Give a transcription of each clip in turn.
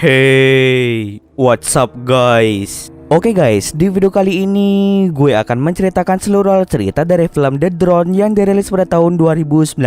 Hey, what's up guys? Oke guys, di video kali ini gue akan menceritakan seluruh cerita dari film The Drone yang dirilis pada tahun 2019.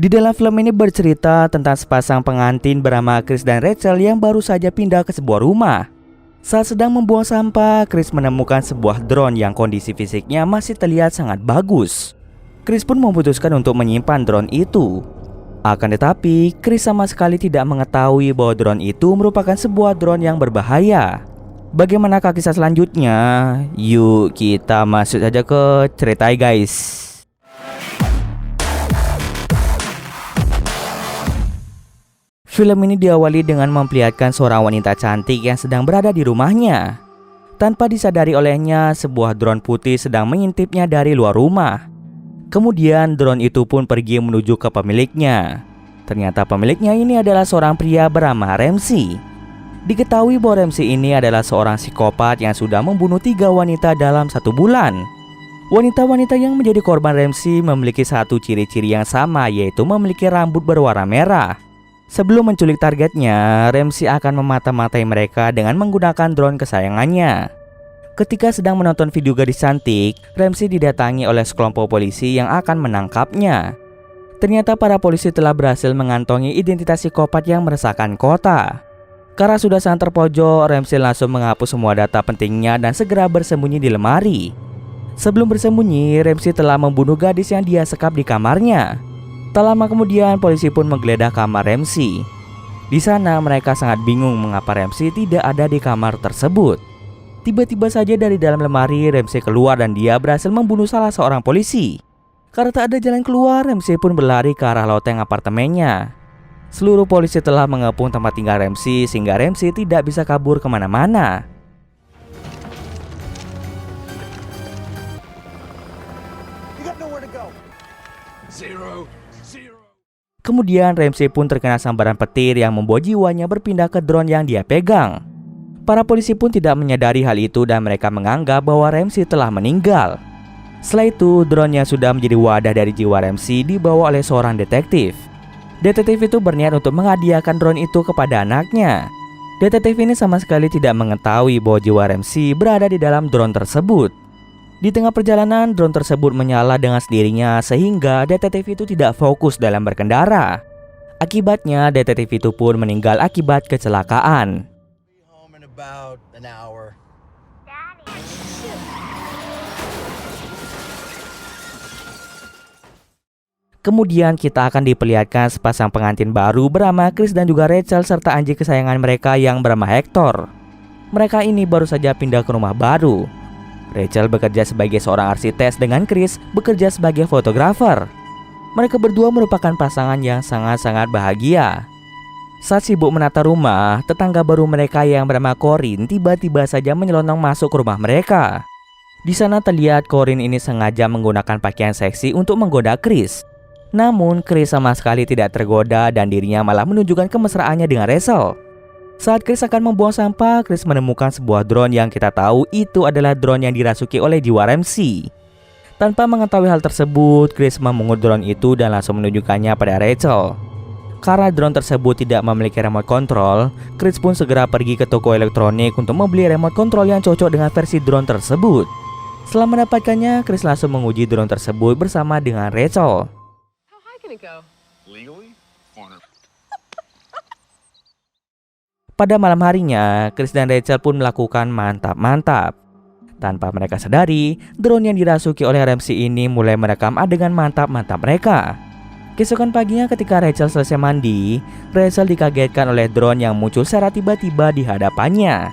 Di dalam film ini bercerita tentang sepasang pengantin bernama Chris dan Rachel yang baru saja pindah ke sebuah rumah. Saat sedang membuang sampah, Chris menemukan sebuah drone yang kondisi fisiknya masih terlihat sangat bagus. Chris pun memutuskan untuk menyimpan drone itu. Akan tetapi, Chris sama sekali tidak mengetahui bahwa drone itu merupakan sebuah drone yang berbahaya. Bagaimanakah kisah selanjutnya? Yuk kita masuk saja ke cerita guys. Film ini diawali dengan memperlihatkan seorang wanita cantik yang sedang berada di rumahnya. Tanpa disadari olehnya, sebuah drone putih sedang mengintipnya dari luar rumah. Kemudian drone itu pun pergi menuju ke pemiliknya. Ternyata pemiliknya ini adalah seorang pria bernama Ramsey. Diketahui bahwa Ramsey ini adalah seorang psikopat yang sudah membunuh 3 wanita dalam 1 bulan. Wanita-wanita yang menjadi korban Ramsey memiliki satu ciri-ciri yang sama, yaitu memiliki rambut berwarna merah. Sebelum menculik targetnya, Ramsey akan memata-matai mereka dengan menggunakan drone kesayangannya. Ketika sedang menonton video gadis cantik, Ramsey didatangi oleh sekelompok polisi yang akan menangkapnya. Ternyata para polisi telah berhasil mengantongi identitas psikopat yang meresahkan kota. Karena sudah sangat terpojok, Ramsey langsung menghapus semua data pentingnya dan segera bersembunyi di lemari. Sebelum bersembunyi, Ramsey telah membunuh gadis yang dia sekap di kamarnya. Tak lama kemudian, polisi pun menggeledah kamar Ramsey. Di sana mereka sangat bingung mengapa Ramsey tidak ada di kamar tersebut. Tiba-tiba saja dari dalam lemari, Ramsey keluar dan dia berhasil membunuh salah seorang polisi. Karena tak ada jalan keluar, Ramsey pun berlari ke arah loteng apartemennya. Seluruh polisi telah mengepung tempat tinggal Ramsey sehingga Ramsey tidak bisa kabur kemana-mana. Kemudian Ramsey pun terkena sambaran petir yang membuat jiwanya berpindah ke drone yang dia pegang. Para polisi pun tidak menyadari hal itu dan mereka menganggap bahwa Ramsey telah meninggal. Setelah itu, drone yang sudah menjadi wadah dari jiwa Ramsey dibawa oleh seorang detektif. Detektif itu berniat untuk menghadiahkan drone itu kepada anaknya. Detektif ini sama sekali tidak mengetahui bahwa jiwa Ramsey berada di dalam drone tersebut. Di tengah perjalanan, drone tersebut menyala dengan sendirinya sehingga detektif itu tidak fokus dalam berkendara. Akibatnya, detektif itu pun meninggal akibat kecelakaan. About an hour. Kemudian kita akan diperlihatkan sepasang pengantin baru bernama Chris dan juga Rachel serta anjing kesayangan mereka yang bernama Hector. Mereka ini baru saja pindah ke rumah baru. Rachel bekerja sebagai seorang arsitek dengan Chris bekerja sebagai fotografer. Mereka berdua merupakan pasangan yang sangat-sangat bahagia. Saat sibuk menata rumah, tetangga baru mereka yang bernama Corinne tiba-tiba saja menyelonong masuk ke rumah mereka. Di sana terlihat Corinne ini sengaja menggunakan pakaian seksi untuk menggoda Chris. Namun Chris sama sekali tidak tergoda dan dirinya malah menunjukkan kemesraannya dengan Rachel. Saat Chris akan membuang sampah, Chris menemukan sebuah drone yang kita tahu itu adalah drone yang dirasuki oleh jiwa Ramsey. Tanpa mengetahui hal tersebut, Chris memungut drone itu dan langsung menunjukkannya pada Rachel. Karena drone tersebut tidak memiliki remote control, Chris pun segera pergi ke toko elektronik untuk membeli remote control yang cocok dengan versi drone tersebut. Setelah mendapatkannya, Chris langsung menguji drone tersebut bersama dengan Rachel. Pada malam harinya, Chris dan Rachel pun melakukan mantap-mantap. Tanpa mereka sadari, drone yang dirasuki oleh Ramsey ini mulai merekam adegan mantap-mantap mereka. Keesokan paginya ketika Rachel selesai mandi, Rachel dikagetkan oleh drone yang muncul secara tiba-tiba di hadapannya.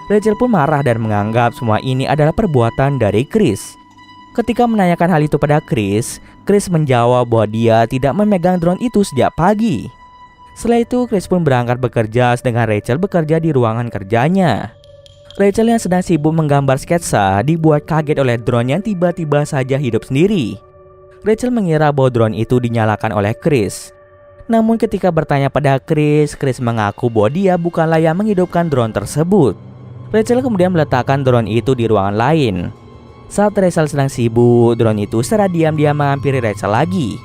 Rachel pun marah dan menganggap semua ini adalah perbuatan dari Chris. Ketika menanyakan hal itu pada Chris menjawab bahwa dia tidak memegang drone itu sejak pagi. Setelah itu, Chris pun berangkat bekerja sedangkan Rachel bekerja di ruangan kerjanya. Rachel yang sedang sibuk menggambar sketsa dibuat kaget oleh drone yang tiba-tiba saja hidup sendiri. Rachel mengira bahwa drone itu dinyalakan oleh Chris. Namun ketika bertanya pada Chris mengaku bahwa dia bukanlah yang menghidupkan drone tersebut. Rachel kemudian meletakkan drone itu di ruangan lain. Saat Rachel sedang sibuk, drone itu secara diam-diam menghampiri Rachel lagi.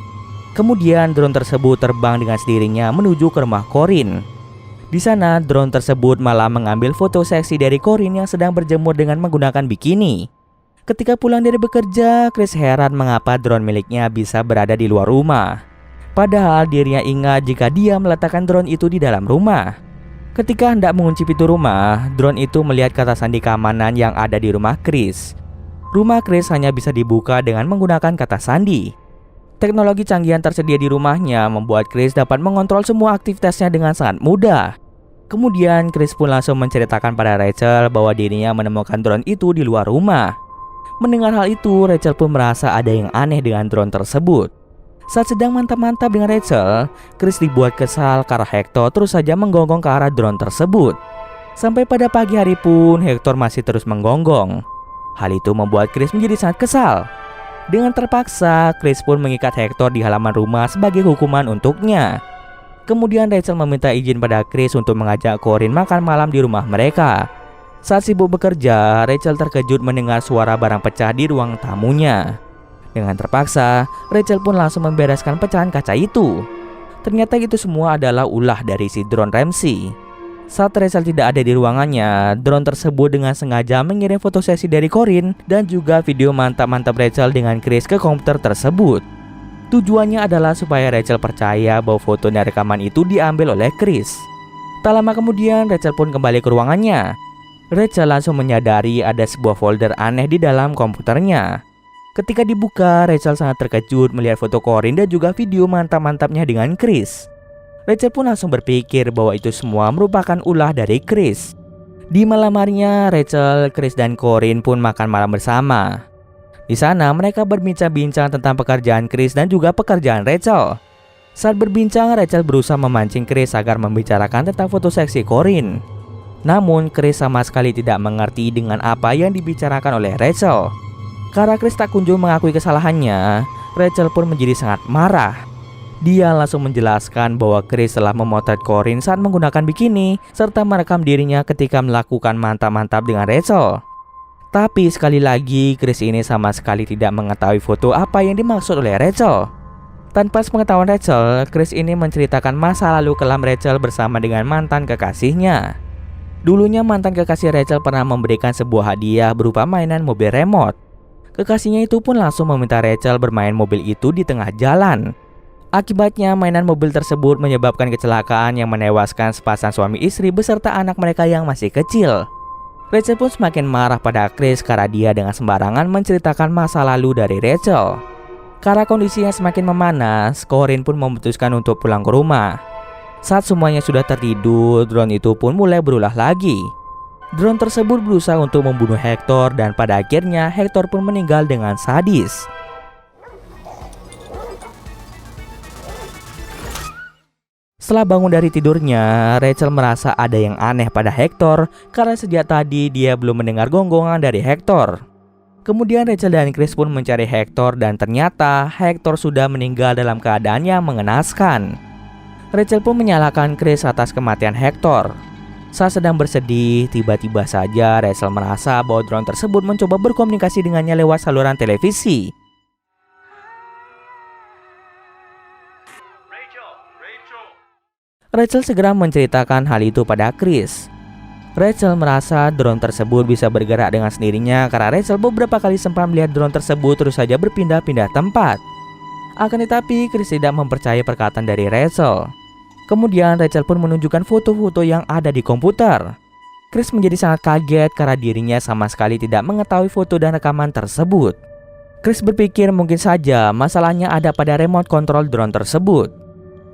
Kemudian drone tersebut terbang dengan sendirinya menuju ke rumah Corinne. Di sana, drone tersebut malah mengambil foto seksi dari Corinne yang sedang berjemur dengan menggunakan bikini. Ketika pulang dari bekerja, Chris heran mengapa drone miliknya bisa berada di luar rumah. Padahal dirinya ingat jika dia meletakkan drone itu di dalam rumah. Ketika hendak mengunci pintu rumah, drone itu melihat kata sandi keamanan yang ada di rumah Chris. Rumah Chris hanya bisa dibuka dengan menggunakan kata sandi. Teknologi canggih yang tersedia di rumahnya membuat Chris dapat mengontrol semua aktivitasnya dengan sangat mudah. Kemudian Chris pun langsung menceritakan pada Rachel bahwa dirinya menemukan drone itu di luar rumah. Mendengar hal itu, Rachel pun merasa ada yang aneh dengan drone tersebut. Saat sedang mantap-mantap dengan Rachel, Chris dibuat kesal karena Hector terus saja menggonggong ke arah drone tersebut. Sampai pada pagi hari pun, Hector masih terus menggonggong. Hal itu membuat Chris menjadi sangat kesal. Dengan terpaksa, Chris pun mengikat Hector di halaman rumah sebagai hukuman untuknya. Kemudian Rachel meminta izin pada Chris untuk mengajak Corinne makan malam di rumah mereka. Saat sibuk bekerja, Rachel terkejut mendengar suara barang pecah di ruang tamunya. Dengan terpaksa, Rachel pun langsung membereskan pecahan kaca itu. Ternyata itu semua adalah ulah dari si drone Ramsey. Saat Rachel tidak ada di ruangannya, drone tersebut dengan sengaja mengirim foto sesi dari Corinne dan juga video mantap-mantap Rachel dengan Chris ke komputer tersebut. Tujuannya adalah supaya Rachel percaya bahwa foto dan rekaman itu diambil oleh Chris. Tak lama kemudian, Rachel pun kembali ke ruangannya. Rachel langsung menyadari ada sebuah folder aneh di dalam komputernya. Ketika dibuka, Rachel sangat terkejut melihat foto Corinne dan juga video mantap-mantapnya dengan Chris. Rachel pun langsung berpikir bahwa itu semua merupakan ulah dari Chris. Di malam harinya, Rachel, Chris, dan Corinne pun makan malam bersama. Di sana, mereka berbincang-bincang tentang pekerjaan Chris dan juga pekerjaan Rachel. Saat berbincang, Rachel berusaha memancing Chris agar membicarakan tentang foto seksi Corinne. Namun, Chris sama sekali tidak mengerti dengan apa yang dibicarakan oleh Rachel. Karena Chris tak kunjung mengakui kesalahannya, Rachel pun menjadi sangat marah. Dia langsung menjelaskan bahwa Chris telah memotret Corinne saat menggunakan bikini, serta merekam dirinya ketika melakukan mantap-mantap dengan Rachel. Tapi sekali lagi, Chris ini sama sekali tidak mengetahui foto apa yang dimaksud oleh Rachel. Tanpa sepengetahuan Rachel, Chris ini menceritakan masa lalu kelam Rachel bersama dengan mantan kekasihnya. Dulunya mantan kekasih Rachel pernah memberikan sebuah hadiah berupa mainan mobil remote. Kekasihnya itu pun langsung meminta Rachel bermain mobil itu di tengah jalan. Akibatnya mainan mobil tersebut menyebabkan kecelakaan yang menewaskan sepasang suami istri beserta anak mereka yang masih kecil. Rachel pun semakin marah pada Chris karena dia dengan sembarangan menceritakan masa lalu dari Rachel. Karena kondisinya semakin memanas, Corinne pun memutuskan untuk pulang ke rumah. Saat semuanya sudah tertidur, drone itu pun mulai berulah lagi. Drone tersebut berusaha untuk membunuh Hector dan pada akhirnya Hector pun meninggal dengan sadis. Setelah bangun dari tidurnya, Rachel merasa ada yang aneh pada Hector karena sejak tadi dia belum mendengar gonggongan dari Hector. Kemudian Rachel dan Chris pun mencari Hector dan ternyata Hector sudah meninggal dalam keadaan yang mengenaskan. Rachel pun menyalahkan Chris atas kematian Hector. Saat sedang bersedih, tiba-tiba saja Rachel merasa bahwa drone tersebut mencoba berkomunikasi dengannya lewat saluran televisi. Rachel segera menceritakan hal itu pada Chris. Rachel merasa drone tersebut bisa bergerak dengan sendirinya karena Rachel beberapa kali sempat melihat drone tersebut terus saja berpindah-pindah tempat. Akan tetapi, Chris tidak mempercayai perkataan dari Rachel. Kemudian Rachel pun menunjukkan foto-foto yang ada di komputer. Chris menjadi sangat kaget karena dirinya sama sekali tidak mengetahui foto dan rekaman tersebut. Chris berpikir mungkin saja masalahnya ada pada remote control drone tersebut.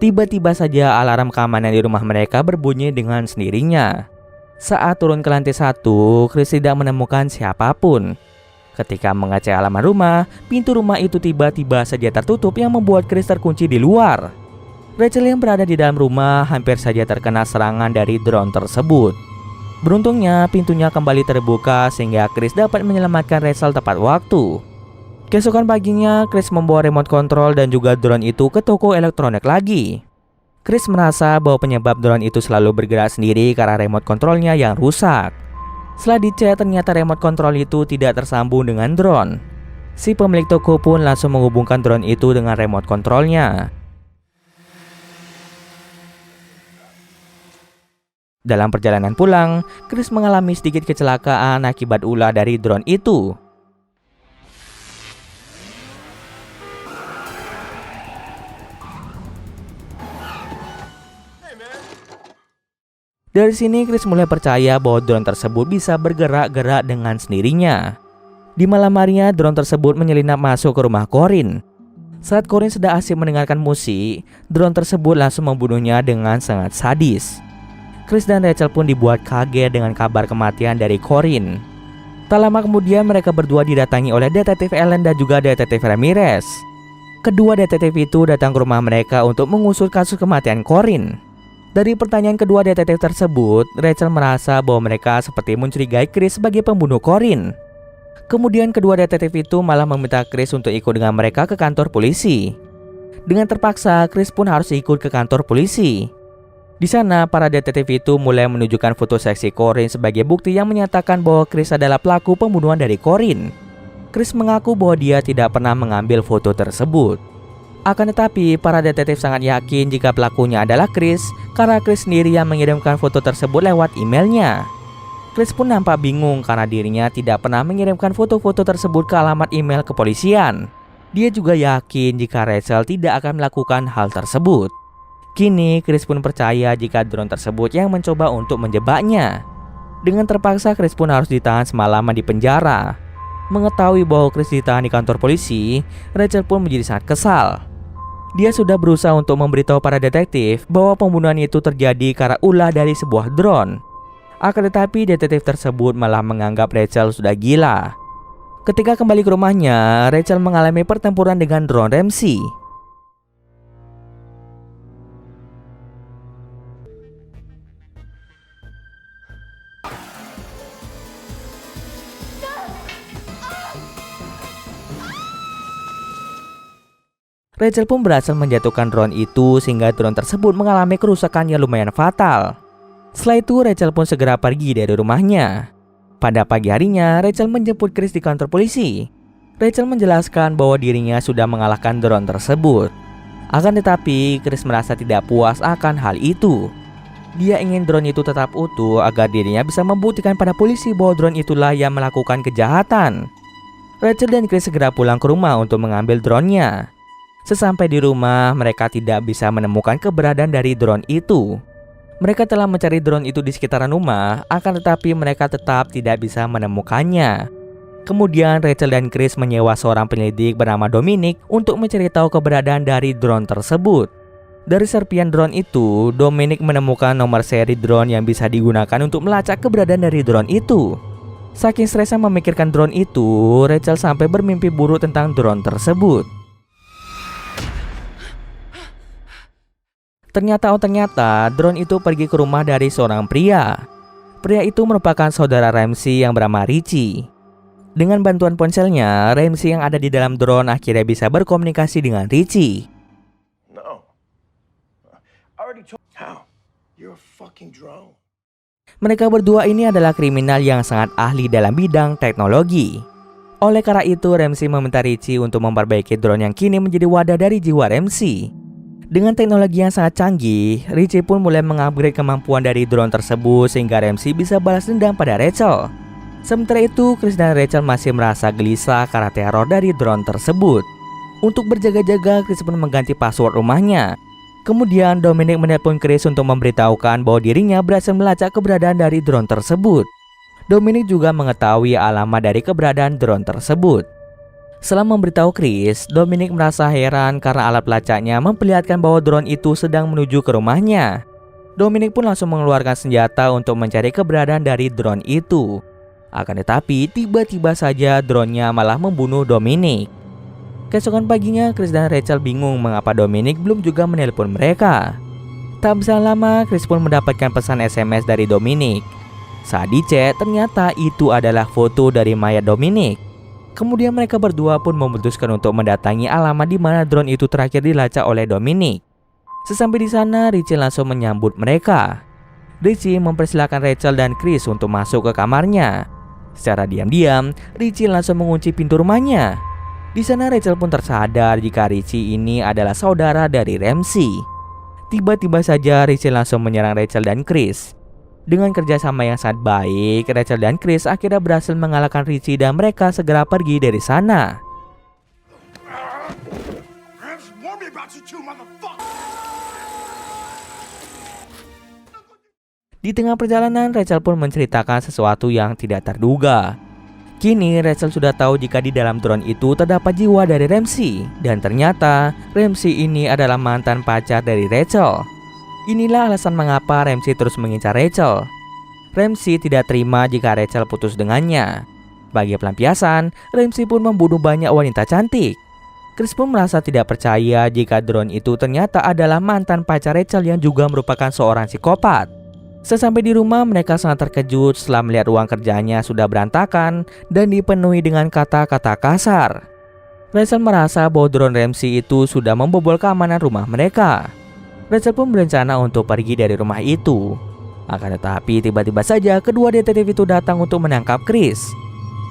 Tiba-tiba saja alarm keamanan di rumah mereka berbunyi dengan sendirinya. Saat turun ke lantai 1, Chris tidak menemukan siapapun. Ketika mengecek halaman rumah, pintu rumah itu tiba-tiba saja tertutup yang membuat Chris terkunci di luar. Rachel yang berada di dalam rumah hampir saja terkena serangan dari drone tersebut. Beruntungnya pintunya kembali terbuka sehingga Chris dapat menyelamatkan Rachel tepat waktu. Keesokan paginya, Chris membawa remote control dan juga drone itu ke toko elektronik lagi. Chris merasa bahwa penyebab drone itu selalu bergerak sendiri karena remote controlnya yang rusak. Setelah dicek, ternyata remote control itu tidak tersambung dengan drone. Si pemilik toko pun langsung menghubungkan drone itu dengan remote controlnya. Dalam perjalanan pulang, Chris mengalami sedikit kecelakaan akibat ulah dari drone itu. Dari sini Chris mulai percaya bahwa drone tersebut bisa bergerak-gerak dengan sendirinya. Di malam harinya, drone tersebut menyelinap masuk ke rumah Corinne. Saat Corinne sedang asik mendengarkan musik, drone tersebut langsung membunuhnya dengan sangat sadis. Chris dan Rachel pun dibuat kaget dengan kabar kematian dari Corinne. Tak lama kemudian mereka berdua didatangi oleh detektif Ellen dan juga detektif Ramirez. Kedua detektif itu datang ke rumah mereka untuk mengusut kasus kematian Corinne. Dari pertanyaan kedua detektif tersebut, Rachel merasa bahwa mereka seperti mencurigai Chris sebagai pembunuh Corinne. Kemudian kedua detektif itu malah meminta Chris untuk ikut dengan mereka ke kantor polisi. Dengan terpaksa, Chris pun harus ikut ke kantor polisi. Di sana, para detektif itu mulai menunjukkan foto seksi Corinne sebagai bukti yang menyatakan bahwa Chris adalah pelaku pembunuhan dari Corinne. Chris mengaku bahwa dia tidak pernah mengambil foto tersebut. Akan tetapi, para detektif sangat yakin jika pelakunya adalah Chris, karena Chris sendiri yang mengirimkan foto tersebut lewat emailnya. Chris pun nampak bingung karena dirinya tidak pernah mengirimkan foto-foto tersebut ke alamat email kepolisian. Dia juga yakin jika Rachel tidak akan melakukan hal tersebut. Kini, Chris pun percaya jika drone tersebut yang mencoba untuk menjebaknya. Dengan terpaksa, Chris pun harus ditahan semalaman di penjara. Mengetahui bahwa Chris ditahan di kantor polisi, Rachel pun menjadi sangat kesal. Dia sudah berusaha untuk memberitahu para detektif bahwa pembunuhan itu terjadi karena ulah dari sebuah drone. Akan tetapi detektif tersebut malah menganggap Rachel sudah gila. Ketika kembali ke rumahnya, Rachel mengalami pertempuran dengan drone Ramsey. Rachel pun berhasil menjatuhkan drone itu sehingga drone tersebut mengalami kerusakan yang lumayan fatal. Setelah itu Rachel pun segera pergi dari rumahnya. Pada pagi harinya, Rachel menjemput Chris di kantor polisi. Rachel menjelaskan bahwa dirinya sudah mengalahkan drone tersebut. Akan tetapi, Chris merasa tidak puas akan hal itu. Dia ingin drone itu tetap utuh agar dirinya bisa membuktikan pada polisi bahwa drone itulah yang melakukan kejahatan. Rachel dan Chris segera pulang ke rumah untuk mengambil drone-nya. Sesampai di rumah, mereka tidak bisa menemukan keberadaan dari drone itu. Mereka telah mencari drone itu di sekitaran rumah, akan tetapi mereka tetap tidak bisa menemukannya. Kemudian Rachel dan Chris menyewa seorang penyelidik bernama Dominic untuk mencari tahu keberadaan dari drone tersebut. Dari serpian drone itu, Dominic menemukan nomor seri drone yang bisa digunakan untuk melacak keberadaan dari drone itu. Saking stresnya memikirkan drone itu, Rachel sampai bermimpi buruk tentang drone tersebut. Ternyata drone itu pergi ke rumah dari seorang pria. Pria itu merupakan saudara Ramsey yang bernama Richie. Dengan bantuan ponselnya, Ramsey yang ada di dalam drone akhirnya bisa berkomunikasi dengan Richie. No. I already told how. You're a fucking drone. Mereka berdua ini adalah kriminal yang sangat ahli dalam bidang teknologi. Oleh karena itu, Ramsey meminta Richie untuk memperbaiki drone yang kini menjadi wadah dari jiwa Ramsey. Dengan teknologi yang sangat canggih, Richie pun mulai mengupgrade kemampuan dari drone tersebut sehingga Ramsey bisa balas dendam pada Rachel. Sementara itu, Chris dan Rachel masih merasa gelisah karena teror dari drone tersebut. Untuk berjaga-jaga, Chris pun mengganti password rumahnya. Kemudian Dominic menelpon Chris untuk memberitahukan bahwa dirinya berhasil melacak keberadaan dari drone tersebut. Dominic juga mengetahui alamat dari keberadaan drone tersebut. Setelah memberitahu Chris, Dominic merasa heran karena alat pelacaknya memperlihatkan bahwa drone itu sedang menuju ke rumahnya. Dominic pun langsung mengeluarkan senjata untuk mencari keberadaan dari drone itu. Akan tetapi, tiba-tiba saja drone-nya malah membunuh Dominic. Keesokan paginya, Chris dan Rachel bingung mengapa Dominic belum juga menelpon mereka. Tak bisa lama, Chris pun mendapatkan pesan SMS dari Dominic. Saat dicek, ternyata itu adalah foto dari mayat Dominic. Kemudian mereka berdua pun memutuskan untuk mendatangi alamat di mana drone itu terakhir dilacak oleh Dominic. Sesampai di sana, Richie langsung menyambut mereka. Richie mempersilahkan Rachel dan Chris untuk masuk ke kamarnya. Secara diam-diam, Richie langsung mengunci pintu rumahnya. Di sana Rachel pun tersadar jika Richie ini adalah saudara dari Ramsey. Tiba-tiba saja Richie langsung menyerang Rachel dan Chris. Dengan kerjasama yang sangat baik, Rachel dan Chris akhirnya berhasil mengalahkan Richie dan mereka segera pergi dari sana. Gramps warned me about you too, motherfucker. Di tengah perjalanan, Rachel pun menceritakan sesuatu yang tidak terduga. Kini Rachel sudah tahu jika di dalam drone itu terdapat jiwa dari Ramsey, dan ternyata Ramsey ini adalah mantan pacar dari Rachel. Inilah alasan mengapa Ramsey terus mengincar Rachel. Ramsey tidak terima jika Rachel putus dengannya. Sebagai pelampiasan, Ramsey pun membunuh banyak wanita cantik. Chris pun merasa tidak percaya jika drone itu ternyata adalah mantan pacar Rachel yang juga merupakan seorang psikopat. Sesampai di rumah, mereka sangat terkejut setelah melihat ruang kerjanya sudah berantakan dan dipenuhi dengan kata-kata kasar. Rachel merasa bahwa drone Ramsey itu sudah membobol keamanan rumah mereka. Rachel pun berencana untuk pergi dari rumah itu. Akan tetapi tiba-tiba saja kedua detektif itu datang untuk menangkap Chris.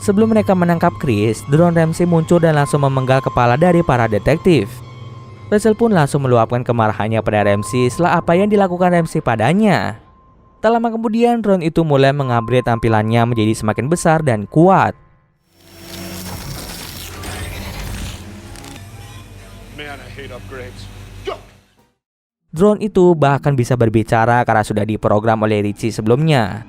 Sebelum mereka menangkap Chris, drone Ramsey muncul dan langsung memenggal kepala dari para detektif. Rachel pun langsung meluapkan kemarahannya pada Ramsey setelah apa yang dilakukan Ramsey padanya. Tak lama kemudian drone itu mulai mengupgrade tampilannya menjadi semakin besar dan kuat. Man, I hate upgrades. Go! Drone itu bahkan bisa berbicara karena sudah diprogram oleh Richie sebelumnya.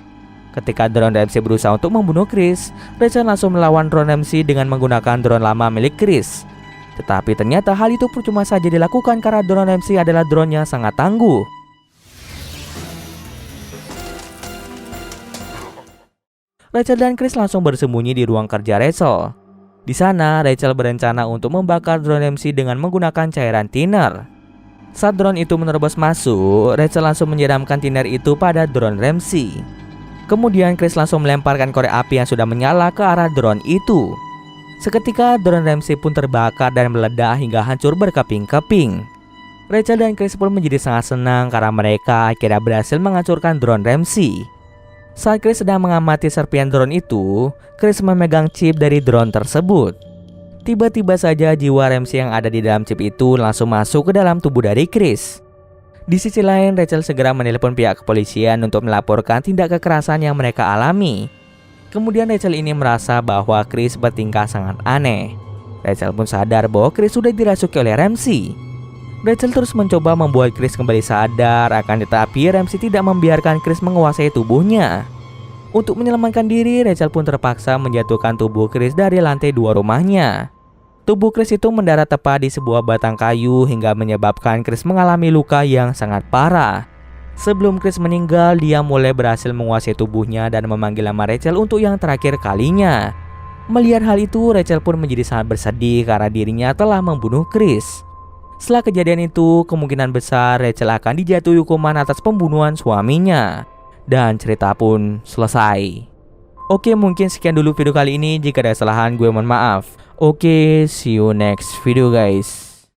Ketika drone Ramsey berusaha untuk membunuh Chris, Rachel langsung melawan drone Ramsey dengan menggunakan drone lama milik Chris. Tetapi ternyata hal itu percuma saja dilakukan karena drone Ramsey adalah drone yang sangat tangguh. Rachel dan Chris langsung bersembunyi di ruang kerja Rachel. Di sana, Rachel berencana untuk membakar drone Ramsey dengan menggunakan cairan thinner. Saat drone itu menerobos masuk, Rachel langsung menyiramkan thinner itu pada drone Ramsey. Kemudian Chris langsung melemparkan korek api yang sudah menyala ke arah drone itu. Seketika drone Ramsey pun terbakar dan meledak hingga hancur berkeping-keping. Rachel dan Chris pun menjadi sangat senang karena mereka akhirnya berhasil menghancurkan drone Ramsey. Saat Chris sedang mengamati serpian drone itu, Chris memegang chip dari drone tersebut. Tiba-tiba saja jiwa Ramsey yang ada di dalam chip itu langsung masuk ke dalam tubuh dari Chris. Di sisi lain, Rachel segera menelpon pihak kepolisian untuk melaporkan tindak kekerasan yang mereka alami. Kemudian Rachel ini merasa bahwa Chris bertingkah sangat aneh. Rachel pun sadar bahwa Chris sudah dirasuki oleh Ramsey. Rachel terus mencoba membuat Chris kembali sadar, akan tetapi Ramsey tidak membiarkan Chris menguasai tubuhnya. Untuk menyelamatkan diri, Rachel pun terpaksa menjatuhkan tubuh Chris dari lantai 2 rumahnya. Tubuh Chris itu mendarat tepat di sebuah batang kayu hingga menyebabkan Chris mengalami luka yang sangat parah. Sebelum Chris meninggal, dia mulai berhasil menguasai tubuhnya dan memanggil nama Rachel untuk yang terakhir kalinya. Melihat hal itu, Rachel pun menjadi sangat bersedih karena dirinya telah membunuh Chris. Setelah kejadian itu, kemungkinan besar Rachel akan dijatuhi hukuman atas pembunuhan suaminya. Dan cerita pun selesai. Oke, mungkin sekian dulu video kali ini. Jika ada kesalahan, gue mohon maaf. Oke, see you next video guys.